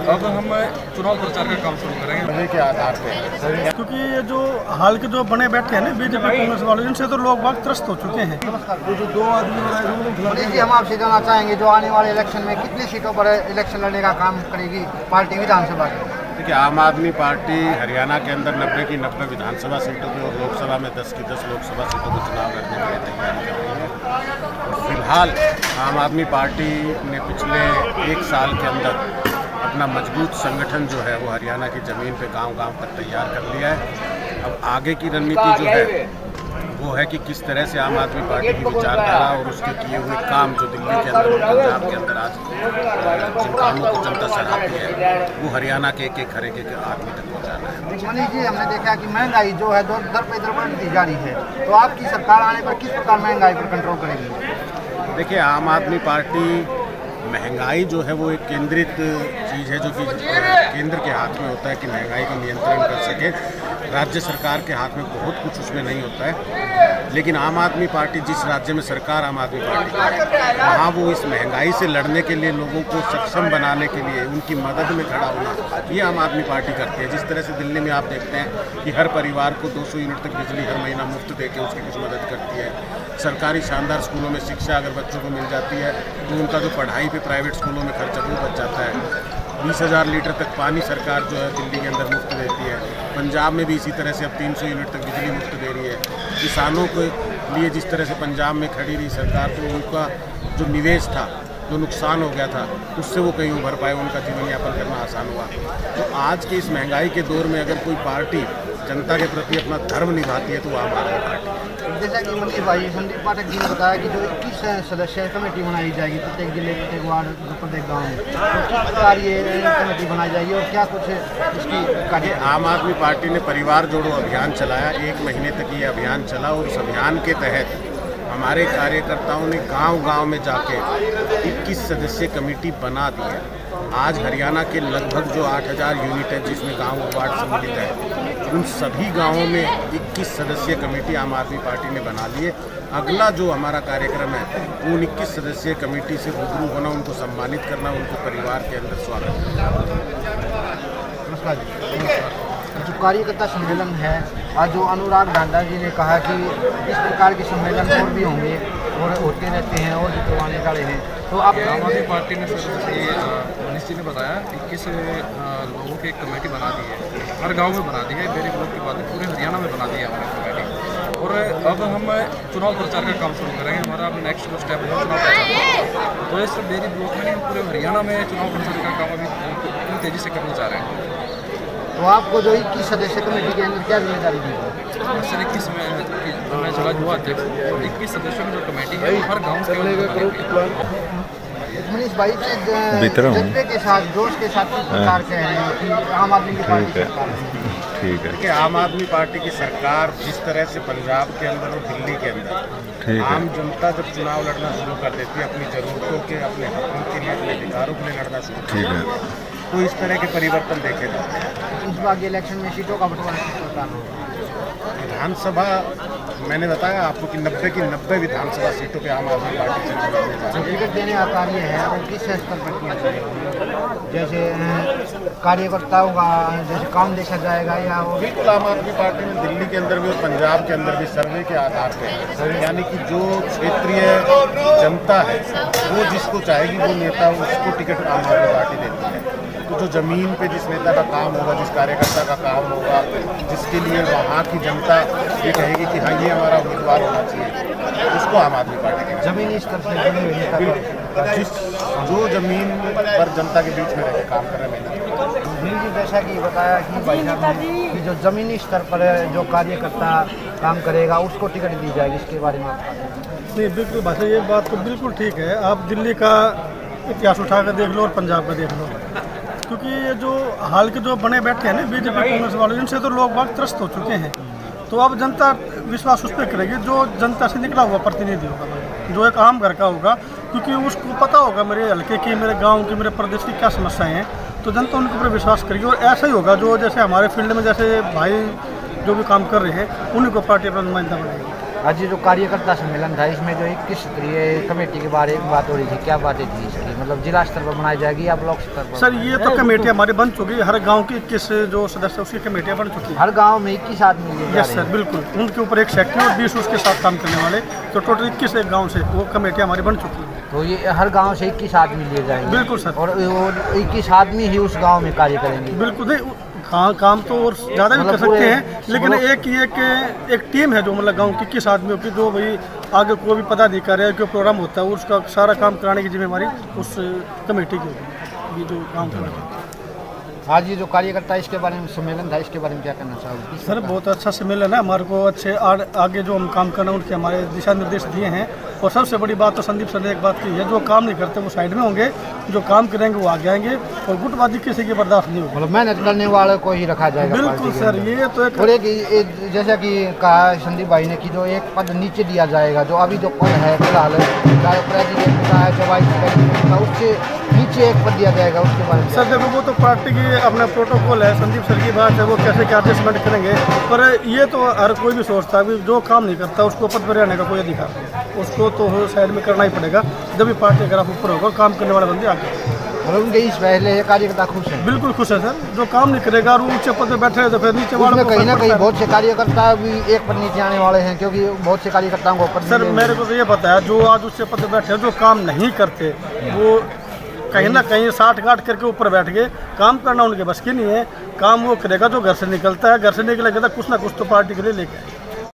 अब हम चुनाव प्रचार का काम शुरू करेंगे के आधार पे, क्योंकि ये जो हाल के जो बने बैठे हैं ना बीजेपी कांग्रेस वाले, इनसे तो लोग बाग त्रस्त हो चुके हैं। जो दो आदमी जी, हम आपसे जानना चाहेंगे जो आने वाले इलेक्शन में कितनी सीटों पर इलेक्शन लड़ने का काम करेगी पार्टी विधानसभा की? देखिए, आम आदमी पार्टी हरियाणा के अंदर 90 की 90 विधानसभा सीटों पे और लोकसभा में 10 की 10 लोकसभा सीटों पर चुनाव लड़ने के लिए तैयारी कर रही है। और फिलहाल आम आदमी पार्टी ने पिछले 1 साल के अंदर अपना मजबूत संगठन जो है वो हरियाणा की ज़मीन पे गांव-गांव तक तैयार कर लिया है। अब आगे की रणनीति जो है वो है कि किस तरह से आम आदमी पार्टी की विचारधारा और उसके किए हुए काम जो दिल्ली के अंदर और पंजाब के अंदर आज जिन कामों को जनता सराहती है वो हरियाणा के एक हर एक आदमी तक पहुँचाना है। मनीष जी, हमने देखा कि महंगाई जो है दर पे दर बढ़ती जा रही है, तो आपकी सरकार आने पर किस प्रकार महंगाई पर कंट्रोल करेगी? देखिए, आम आदमी पार्टी महंगाई जो है वो एक केंद्रित चीज़ है जो कि केंद्र के हाथ में होता है कि महंगाई को नियंत्रण कर सके। राज्य सरकार के हाथ में बहुत कुछ उसमें नहीं होता है, लेकिन आम आदमी पार्टी जिस राज्य में सरकार आम आदमी पार्टी की है वहाँ वो इस महंगाई से लड़ने के लिए लोगों को सक्षम बनाने के लिए उनकी मदद में खड़ा होना ये आम आदमी पार्टी करती है। जिस तरह से दिल्ली में आप देखते हैं कि हर परिवार को 200 यूनिट तक बिजली हर महीना मुफ्त दे के उसकी कुछ मदद करती है। सरकारी शानदार स्कूलों में शिक्षा अगर बच्चों को मिल जाती है तो उनका जो पढ़ाई पे प्राइवेट स्कूलों में खर्चा वो बच जाता है। 20,000 लीटर तक पानी सरकार जो है दिल्ली के अंदर मुफ्त देती है। पंजाब में भी इसी तरह से अब 300 यूनिट तक बिजली मुफ्त दे रही है। किसानों के लिए जिस तरह से पंजाब में खड़ी रही सरकार, तो उनका जो निवेश था, जो नुकसान हो गया था, उससे वो कहीं उभर पाए, उनका जीवन यापन करना आसान हुआ। तो आज के इस महंगाई के दौर में अगर कोई पार्टी जनता के प्रति अपना धर्म निभाती है तो वो आम आदमी पार्टी। जैसा कि मनीष भाई संदीप पाठक जी ने बताया कि जो 21 सदस्यीय कमेटी बनाई जाएगी प्रत्येक जिले, प्रत्येक वार्ड, प्रत्येक गाँव में, तो किस प्रकार ये कमेटी बनाई जाएगी और क्या कुछ इसकी कार्य? आम आदमी पार्टी ने परिवार जोड़ो अभियान चलाया, 1 महीने तक ये अभियान चला और उस अभियान के तहत हमारे कार्यकर्ताओं ने गांव-गांव में जाके 21 सदस्यीय कमेटी बना दी है। आज हरियाणा के लगभग जो 8,000 यूनिट है जिसमें गांव वार्ड सम्मिलित है, उन सभी गांवों में 21 सदस्यीय कमेटी आम आदमी पार्टी ने बना ली है। अगला जो हमारा कार्यक्रम है वो 21 सदस्यीय कमेटी से रूबरू होना, उनको सम्मानित करना, उनको परिवार के अंदर स्वागत करना। नमस्कार जी। जो कार्यकर्ता सम्मेलन है, आज जो अनुराग ढांडा जी ने कहा कि इस प्रकार के सम्मेलन और भी होंगे और होते रहते हैं और भी करवाने वाले हैं, तो आप आम आदमी पार्टी ने मनीष जी ने बताया 21 लोगों की एक कमेटी बना दी है, हर गांव में बना दी है। मेरे ग्रुप की बात है, पूरे हरियाणा में बना दी है हमारी कमेटी। और अब हम चुनाव प्रचार का काम शुरू करेंगे। हमारा अब नेक्स्ट जो स्टेप है चुनाव प्रचार। तो इस डेरी ब्लॉक में पूरे हरियाणा में चुनाव प्रचार का काम अभी पूरी तेज़ी से करना चाह रहे हैं। तो आपको जो 21 सदस्य कमेटी के अंदर क्या जिम्मेदारी दी है? सर 21 में मैं चला युवा अध्यक्ष, 21 सदस्यों की जो कमेटी है हर गाँव के मनीष भाई जज्बे के साथ, जोश के साथ सरकार कह रहे हैं कि आम आदमी की पार्टी सरकार है। ठीक है कि आम आदमी पार्टी की सरकार जिस तरह से पंजाब के अंदर और दिल्ली के अंदर आम जनता जब चुनाव लड़ना शुरू कर देती है, अपनी ज़रूरतों के, अपने हकों के लिए, अपने अधिकारों के लिए लड़ना शुरू करती है, तो इस तरह के परिवर्तन देखे जाते हैं। इस बार के इलेक्शन में सीटों का बंटवारा किस प्रकार होगा? विधानसभा मैंने बताया आपको कि 90 की 90 विधानसभा सीटों पे आम आदमी पार्टी से लड़ने जा रही है। टिकट देने का कार्य है और किस स्तर पर किया जाएगा? जैसे कार्यकर्ताओं का जैसे काम देखा जाएगा या वो? बिल्कुल, आम आदमी पार्टी ने दिल्ली के अंदर भी और पंजाब के अंदर भी सर्वे के आधार पर, यानी कि जो क्षेत्रीय जनता है वो जिसको चाहेगी वो नेता उसको टिकट आम आदमी पार्टी देती है। तो जो ज़मीन पे जिस नेता का काम होगा, जिस कार्यकर्ता का काम होगा, जिसके लिए वहाँ की जनता ये कहेगी कि हाँ ये हमारा उम्मीदवार होना चाहिए, उसको आम आदमी पार्टी की जमीनी स्तर से जिस जो ज़मीन पर जनता के बीच में रहकर काम कर रहे हैं। जी, जैसा कि बताया कि भाई साहब ने कि जो ज़मीनी स्तर पर जो कार्यकर्ता काम करेगा उसको टिकट दी जाएगी, इसके बारे में नहीं, बिल्कुल भाई ये बात तो बिल्कुल ठीक है। आप दिल्ली का इतिहास उठा कर देख लो और पंजाब का देख लो, क्योंकि ये जो हाल के जो बने बैठे हैं ना बीजेपी कांग्रेस वाले, इनसे तो लोग बाग त्रस्त हो चुके हैं। तो अब जनता विश्वास उस पर करेगी जो जनता से निकला हुआ प्रतिनिधि होगा, जो एक आम घर का होगा, क्योंकि उसको पता होगा मेरे हल्के की, मेरे गांव की, मेरे प्रदेश की क्या समस्याएं हैं, तो जनता उनके ऊपर विश्वास करेगी। और ऐसा ही होगा जो जैसे हमारे फील्ड में जैसे भाई जो भी काम कर रहे हैं उन्हीं को पार्टी अपना नुमाइंदा बनाएगी। आज ये जो कार्यकर्ता सम्मेलन था इसमें जो 21 स्तरीय कमेटी के बारे में बात हो रही थी, क्या बातें थी इसकी? मतलब जिला स्तर पर बनाई जाएगी या ब्लॉक स्तर पर? सर ये तो कमेटी हमारी बन चुकी है, हर गांव की 21 जो सदस्य उसकी कमेटियाँ बन चुकी है। हर गांव में 21 आदमी लिए जा यस रहे सर, हैं। बिल्कुल। उनके ऊपर एक सेक्रेटरी और 20 उसके साथ काम करने वाले, तो टोटल 21 एक गाँव से वो कमेटियाँ हमारी बन चुकी है। तो ये हर गांव से 21 आदमी लिए जाएंगे? बिल्कुल सर। और 21 आदमी ही उस गांव में कार्य करेंगे? बिल्कुल नहीं, काम तो और ज़्यादा भी कर सकते हैं, लेकिन एक टीम है जो मतलब गांव की 21 आदमियों की, जो भाई आगे कोई भी पदाधिकारी कोई प्रोग्राम होता है उसका सारा काम कराने की जिम्मेवारी उस कमेटी की होगी। ये जो काम करना आज ये जो कार्यकर्ता इसके बारे में सम्मेलन था, इसके बारे में क्या कहना चाहोगे? सर बहुत अच्छा सम्मेलन है, हमारे को अच्छे आगे जो हम काम करना उनके हमारे दिशा निर्देश दिए हैं। और सबसे बड़ी बात तो संदीप सर ने एक बात की है, जो काम नहीं करते वो साइड में होंगे, जो काम करेंगे वो आगे आएंगे, और गुटबाजी किसी की बर्दाश्त नहीं होगी। मतलब मेहनत करने वाले को ही रखा जाएगा? बिल्कुल सर, ये तो एक और एक जैसा कि कहा संदीप भाई ने कि जो एक पद नीचे दिया जाएगा, जो अभी जो पद है फिलहाल चाहे प्रेसिडेंट का है चाहे वाइस प्रेसिडेंट का, उससे नीचे एक पद दिया जाएगा, उसके बारे में? सर देखो वो तो पार्टी की अपना प्रोटोकॉल है, संदीप सर की बात है, वो कैसे क्या एडजस्टमेंट करेंगे। पर ये तो हर कोई भी सोचता है जो काम नहीं करता उसको पद पर रहने का कोई अधिकार नहीं, उसको तो साइड में करना ही पड़ेगा। जब भी पार्टी अगर आप ऊपर होगा, काम करने वाले बंदे आगे। मतलब उनके इस पहले कार्यकर्ता खुश हैं? बिल्कुल खुश है सर, जो काम नहीं करेगा और ऊंचे पद पर बैठे तो फिर नीचे वालों उसमें को कहीं ना फर्क कहीं पड़ता है। बहुत से कार्यकर्ता भी एक पद नीचे आने वाले हैं, क्योंकि बहुत से कार्यकर्ताओं को पद सर मेरे को तो ये पता है, जो आज उससे पद पर बैठे जो काम नहीं करते वो कहीं ना कहीं 60 गांठ करके ऊपर बैठ गए। काम करना उनके बस की नहीं है, काम वो करेगा जो घर से निकलता है, घर से निकलेगा तो कुछ ना कुछ तो पार्टी के लिए लेके आए।